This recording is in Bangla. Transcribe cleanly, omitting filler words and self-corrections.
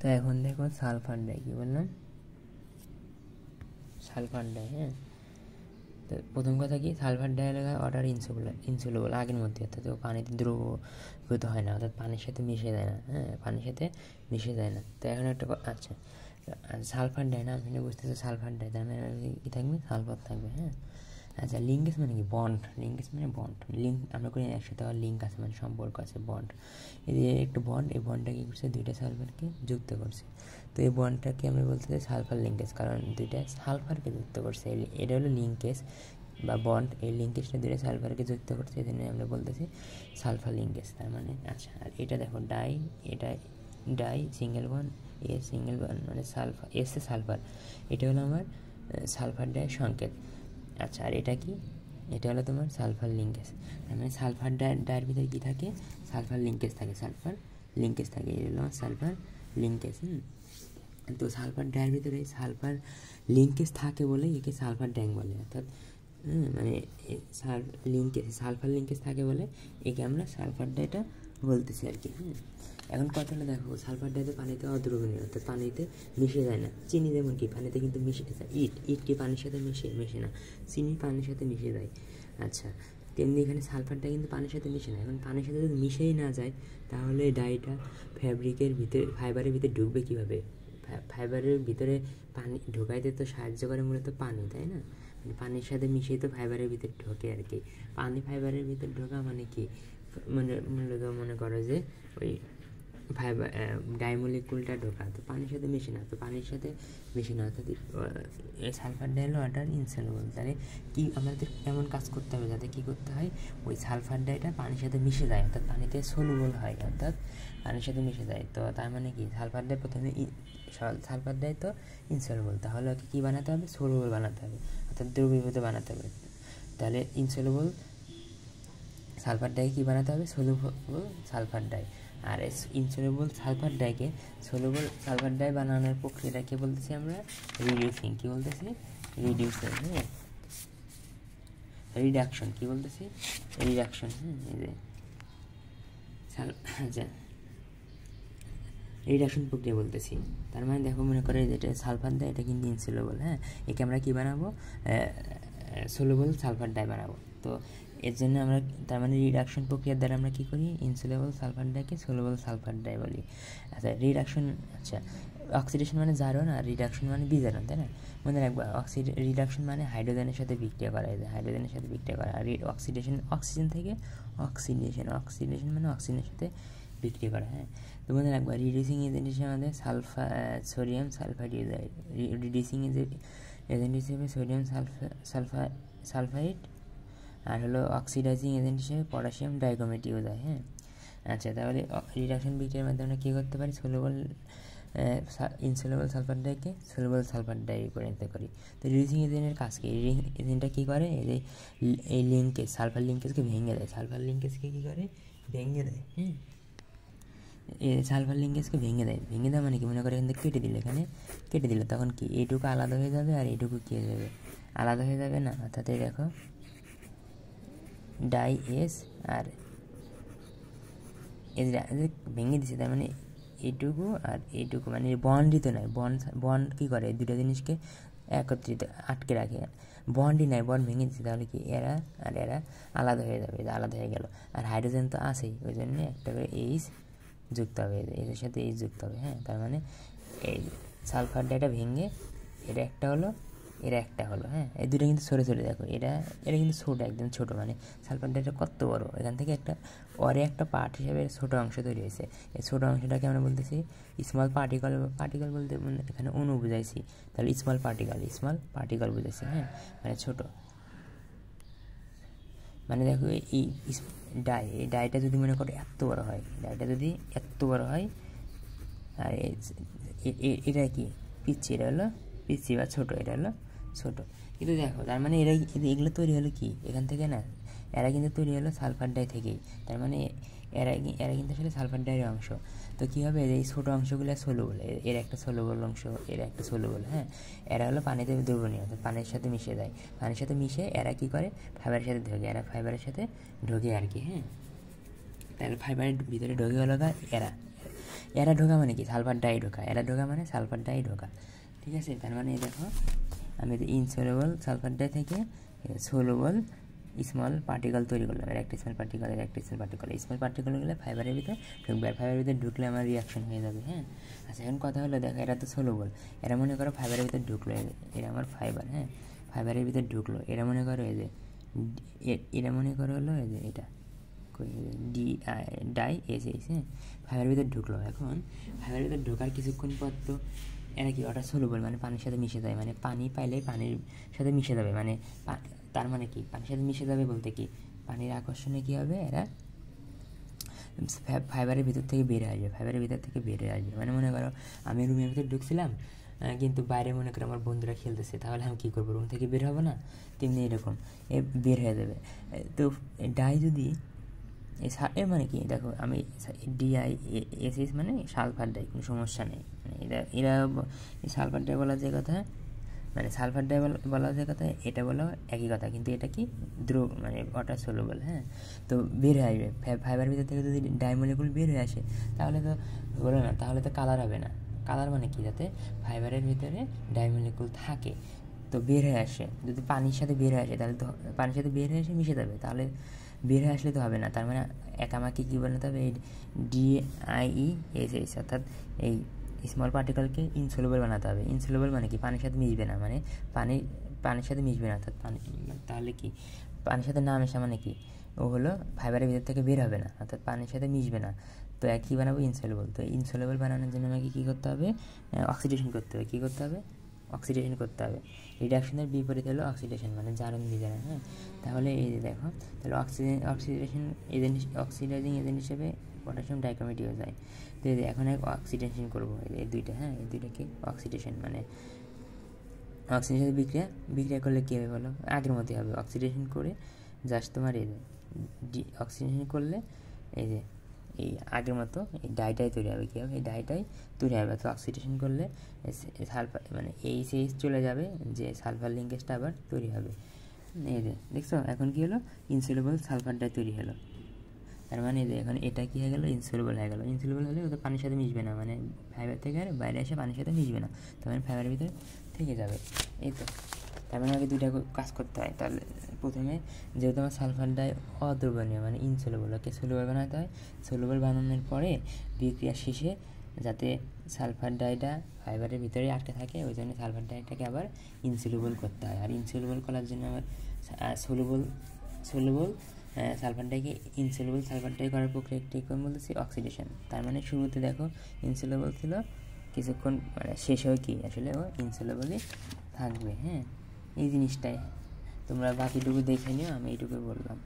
তো এখন দেখো সালফার ডাই, কী বললাম, সালফার ডাই। হ্যাঁ, তো প্রথম কথা কি, সালফার ডাইঅক্সাইড ওয়াটার ইনসলুবল আগের মধ্যে, অর্থাৎ পানিতে দ্রবীভূত হয় না, অর্থাৎ পানির সাথে মিশে যায় না। হ্যাঁ, পানির সাথে মিশে যায় না। তো এখন একটা আচ্ছা, সালফার ডাই না, আপনি বুঝতেছে সালফার ডাই, তার মানে কী থাকবে, সালফার থাকবে। হ্যাঁ, আচ্ছা, লিঙ্কেজ মানে কি, বন্ড। লিঙ্কেজ মানে বন্ড, লিঙ্ক আমরা করি একসাথে, আবার লিঙ্ক আছে মানে সম্পর্ক আছে, বন্ড। এই যে একটা বন্ড, এই বন্ডটা কী করছে, দুইটা সালফারকে যুক্ত করছে। তো এই বন্ডটাকে আমরা বলতে চাই সালফার লিঙ্কেজ, কারণ দুইটা সালফারকে যুক্ত করছে। এটা হলো লিঙ্কেজ বা বন্ড, এই লিঙ্কেজটা দুইটা সালফারকে যুক্ত করছে, এই জন্য আমরা বলতেছি সালফার লিঙ্কেজ। তার মানে আচ্ছা, আর এটা দেখো ডাই, এটা die single bond, single bond মানে সালফার, এসে সালফার, এটা হলো আমার সালফার ডাই সংকেত। আচ্ছা, আর এটা কি, এটা হলো তোমার সালফার লিঙ্কেজ। তার মানে সালফার ডায়ের ভিতরে কী থাকে, সালফার লিঙ্কেজ থাকে, সালফার লিঙ্কেজ থাকে, এই হলো সালফার লিঙ্কেজ। তো সালফার ডায়ের ভিতরে সালফার লিঙ্কেজ থাকে বলে একে সালফার ড্যাং বলে, অর্থাৎ মানে সালফার লিঙ্কেজ থাকে বলে একে আমরা সালফার ডাইটা বলতেছি আর কি। এখন কথা হলো দেখো, সালফার ডাই তো পানিতে অদ্রবণীয়, অর্থাৎ পানিতে মিশে যায় না। চিনি যেমন কি পানিতে কিন্তু মিশে যায়, ইট কি পানির সাথে মেশে না, চিনি পানির সাথে মিশে যায়। আচ্ছা, তেমনি এখানে সালফার ডাই কিন্তু পানির সাথে মিশে না। এখন পানির সাথে যদি মিশেই না যায়, তাহলে ডাইটা ফাইবারের ভিতরে ঢুকবে কীভাবে? ফাইবারের ভিতরে পানি ঢোকাইতে তো সাহায্য করে মূলত পানি, তাই না? মানে পানির সাথে মিশিয়ে তো ফাইবারের ভিতরে ঢোকে আর কি। পানি ফাইবারের ভিতরে ঢোকা মানে কি, মূলত মনে করো যে ওই ফাইবার ডাইমলিকুলটা ঢোকা, তো পানির সাথে মিশে না, তো পানির সাথে মিশে না, অর্থাৎ সালফার ডাই হলো ওয়াটার ইনসলুবল। তাহলে কি আমাদের এমন কাজ করতে হবে যাতে কী করতে হয়, ওই সালফার ডাইটা পানির সাথে মিশে যায়, অর্থাৎ পানিতে সলুবল হয়, অর্থাৎ পানির সাথে মিশে যায়। তো তার মানে কি, সালফার ডাই প্রথমে সালফার ডাই তো ইনসলুবল, তাহলে ওকে কী বানাতে হবে, সলুবল বানাতে হবে, অর্থাৎ দ্রবীভূত বানাতে হবে। তাহলে ইনসলুবল সালফার ডাই কী বানাতে হবে, সলুবল সালফার ডাই। আর ইনসলুবল সালফার ডাইকে সলুবল সালফার ডাই বানানোর প্রক্রিয়াটাকে বলতেছি আমরা রিডিউসিং। কী বলতেছি, রিডিউসিং। হ্যাঁ, রিডাকশন, কী বলতেছি, রিডাকশন। এই যে আচ্ছা, রিডাকশন প্রক্রিয়া বলতেছি। তার মানে দেখো, মনে করে যেটা সালফার ডাই, এটা কিন্তু ইনসলুবল। হ্যাঁ, একে আমরা কী বানাবো, সলুবল সালফার ডাই বানাবো। তো এর জন্য আমরা, তার মানে রিডাকশন প্রক্রিয়ার দ্বারা আমরা কী করি, ইনসলুবল সালফার ডাইকে সলুবল সালফার ডাই বলি। আচ্ছা, রিডাকশন, আচ্ছা, অক্সিডেশন মানে জারণ আর রিডাকশন মানে বিজারণ, তাই না? মনে রাখবো, রিডাকশন মানে হাইড্রোজেনের সাথে বিক্রিয়া করা, যায় হাইড্রোজেনের সাথে বিক্রিয়া করা। আর অক্সিজেন থেকে অক্সিডেশন মানে অক্সিজেনের সাথে বিক্রি করা। হ্যাঁ, তো মনে রাখবো, রিডিউসিং এজেন্ট হিসেবে আমাদের সোডিয়াম সালফাইড ইউজ হয়। রিডিউসিং এজেন্ট হিসেবে সোডিয়াম সালফাইড, আর হলো অক্সিডাইজিং এজেন্ট হিসেবে পটাশিয়াম ডাইক্রোমেট ইউজ হয়। হ্যাঁ, আচ্ছা, তাহলে রিডাকশন বিক্রিয়ার মাধ্যমে আমরা কী করতে পারি, ইনসলুবল সালফার ডাইকে সলুবল সালফার ডাই পরিণত করি। তো রিডিউসিং এজেন্টের কাজ কি, এজেন্টটা কী করে, এই লিঙ্কেজ, সালফার লিঙ্কেজকে ভেঙে দেয়, সালফার লিঙ্কেজকে কী করে, ভেঙে দেয়। সালফার লিঙ্কেজকে ভেঙে দেয় মানে কি, মনে করে এখান থেকে কেটে দিল, তখন কি এইটুকু আলাদা হয়ে যাবে আর এইটুকু কী হয়ে যাবে, আলাদা হয়ে যাবে না। অর্থাৎ এই দেখো, ডাই এস আর ভেঙে দিছে, তার মানে এইটুকু আর এইটুকু, মানে বন্ডই তো নয়, বন্ড কী করে, দুটো জিনিসকে একত্রিত আটকে রাখে, বন্ডই নাই, বন্ড ভেঙে দিচ্ছে, তাহলে কি এরা আর এরা আলাদা হয়ে যাবে, আলাদা হয়ে গেল। আর হাইড্রোজেন তো আছেই, ওই জন্য একটা করে এইচ যুক্ত হবে, এদের সাথে এইচ যুক্ত হবে। হ্যাঁ, তার মানে এই সালফার ডাইটা ভেঙে এটা একটা হলো, এরা একটা হলো। হ্যাঁ, এই দুটো কিন্তু সরে দেখো, এটা কিন্তু ছোটো, একদম ছোটো, মানে সালফার ডাইটা কত বড়, এখান থেকে একটা পার্ট হিসেবে ছোটো অংশ তৈরি হয়েছে। এই ছোটো অংশটাকে আমরা বলতেছি স্মল পার্টিকল বলতে মানে এখানে অণু বুঝাইছি, তাহলে স্মল পার্টিকল বুঝাইছি। হ্যাঁ, মানে ছোটো, মানে দেখো এই ডাইটা যদি মনে করো এত বড় হয়, আর এটা কি পিচ্ছি, এটা হলো পিচ্ছি বা ছোটো, এটা হলো ছোটো। কিন্তু দেখো, তার মানে এগুলো তৈরি হলো কি, এখান থেকে না, এরা কিন্তু তৈরি হলো সালফার ডাই থেকেই। তার মানে এরা কিন্তু আসলে সালফার ডাইয়ের অংশ। তো কী হবে, এই ছোটো অংশগুলো সলুবল, এর একটা সলুবল অংশ, এর একটা সলুবল। হ্যাঁ, এরা হলো পানিতে দ্রবণীয়, অর্থাৎ পানির সাথে মিশে যায়, পানির সাথে মিশে এরা কী করে, ফাইবারের সাথে ঢোকে, এরা ফাইবারের সাথে ঢোকে আর কি। হ্যাঁ, তাহলে ফাইবারের ভিতরে ঢোকে হলো এরা, এরা ঢোকা মানে কি সালফার ডাই ঢোকা, এরা ঢোকা মানে সালফার ডাই ঢোকা, ঠিক আছে। তার মানে দেখো আমি ইনসলুবল সালফার ডাই থেকে সলুবল স্মল পার্টিকেল তৈরি করলাম, এর একটা স্মল পার্টিকেল, এর একটা স্মল পার্টিকেল, স্মল পার্টিকেলগুলো ফাইবারের ভিতরে ঢুকবে, আর ফাইবারের ভিতরে ঢুকলে আমার রিয়াকশন হয়ে যাবে, হ্যাঁ। আচ্ছা এখন কথা হলো দেখো এরা তো সলুবল, এরা মনে করো ফাইবারের ভিতরে ঢুকলো, এরা আমার ফাইবার, হ্যাঁ, ফাইবারের ভিতরে ঢুকলো, এরা মনে করো এই যে এরা মনে করো হলো এই যে এটা ডাই এসএইচ, হ্যাঁ, ফাইবারের ভিতরে ঢুকলো। এখন ফাইবারের ভিতরে ঢোকার কিছুক্ষণ পর তো এরা কি ওটা সলুবল মানে পানির সাথে মিশে যায়, মানে পানি পাইলে পানির সাথে মিশে যাবে, মানে তার মানে কি পানির সাথে মিশে যাবে বলতে কি পানির আকর্ষণে কী হবে, এরা ফাইবারের ভিতর থেকে বের আসবে, ফাইবারের ভিতর থেকে বের আসবে। মানে মনে করো আমি রুমের ভিতরে ঢুকছিলাম, কিন্তু বাইরে মনে করো আমার বন্ধুরা খেলতেছে, তাহলে আমি কী করবো, রুম থেকে বের হবো না, তেমনি এরকম বের হয়ে যাবে। তো ডাই যদি এর মানে কি দেখো আমি DISS মানে সালফার ডাই, কোনো সমস্যা নেই, মানে এরা সালফার ডাই বলা যে কথা, মানে সালফার ডাই বলা যে কথা, এটা বলা একই কথা, কিন্তু এটা কি দ্রব মানে ওয়াটার সলুবল, হ্যাঁ। তো বের হয়ে আসবে ফাইবার ভিতর থেকে যদি ডাইমলিকুল বের হয়ে আসে, তাহলে তো বলো না, তাহলে তো কালার হবে না। কালার মানে কি, যাতে ফাইবারের ভিতরে ডাইমলিকুল থাকে তো বের হয়ে আসে, যদি পানির সাথে বের হয়ে আসে তাহলে তো পানির সাথে বের হয়ে এসে মিশে যাবে, তাহলে বের হয়ে আসলে তো হবে না। তার মানে একামাকে কী বানাতে হবে, এই DIESS অর্থাৎ এই স্মল পার্টিকেলকে ইনসলুবল বানাতে হবে। ইনসলুবল মানে কি পানির সাথে মিশবে না, মানে পানির সাথে মিশবে না, অর্থাৎ পানি তাহলে কি পানির সাথে না মেশা মানে কি ও হলো ফাইবারের ভিতর থেকে বের হবে না, অর্থাৎ পানির সাথে মিশবে না। তো কী বানাবো, ইনসলুবল। তো ইনসলুবল বানানোর জন্য আমাকে কী করতে হবে, অক্সিডেশন করতে হবে। কী করতে হবে, অক্সিডেশন করতে হবে। রিডাকশনের বিপরীত হলো অক্সিডেশন, মানে জারণ বিজারণ, হ্যাঁ। তাহলে এই যে দেখো তাহলে অক্সিডেশন এজেন্ট, অক্সিডাইজিং এজেন্ট হিসেবে পটাশিয়াম ডাইক্রোমেট হয়ে যায়। তো এই যে এখন অক্সিডেশন করবো এই দুইটা, হ্যাঁ, এই দুইটাকে অক্সিডেশন মানে অক্সিডেশন সাথে বিক্রিয়া করলে কী হবে বলো, আগের মতোই হবে। অক্সিডেশন করে জাস্ট তোমার এই যে অক্সিডেশন করলে এই যে এই আগের মতো এই ডাইটাই তৈরি হবে, কী হবে, এই ডাইটাই তৈরি হবে। তো অক্সিডেশন করলে সালফার মানে এইচ চলে যাবে, যে সালফার লিঙ্কেজটা আবার তৈরি হবে। এই যে দেখছো এখন কী হলো, ইনসলুবল সালফার ডাই তৈরি হলো। তার মানে এই যে এখন এটা কী হয়ে গেলো, ইনসলুবল হয়ে গেলো। ইনসলুবল হলে ওটা পানির সাথে মিশবে না, মানে ফাইবার থেকে আর বাইরে এসে পানির সাথে মিশবে না, তার মানে ফাইবারের ভিতরে থেকে যাবে। এই তো তার মানে আমাকে দুইটা কাজ করতে হয়। তাহলে প্রথমে যেহেতু আমার সালফার ডাই অদ্রবণীয় মানে ইনসলুবল, ওকে সলুবল বানাতে হয়। সলুবল বানানোর পরে বিক্রিয়া শেষে যাতে সালফার ডাইটা ফাইবারের ভিতরে আটকে থাকে, ওই জন্য সালফার ডাইটাকে আবার ইনসলুবল করতে হয়। আর ইনসলুবল করার জন্য আবার সলুবল সালফার ডাইকে ইনসলুবল সালফার ডাই করার প্রক্রিয়াটি কোন বলতেছি, অক্সিডেশন। তার মানে শুরুতে দেখো ইনসলুবল ছিল, কিছুক্ষণ মানে শেষ হয় কি আসলে ও ইনসলুবলই থাকবে, হ্যাঁ। এই জিনিসটাই তোমরা বাকিটুকু দেখে নিও, আমি এইটুকু বললাম।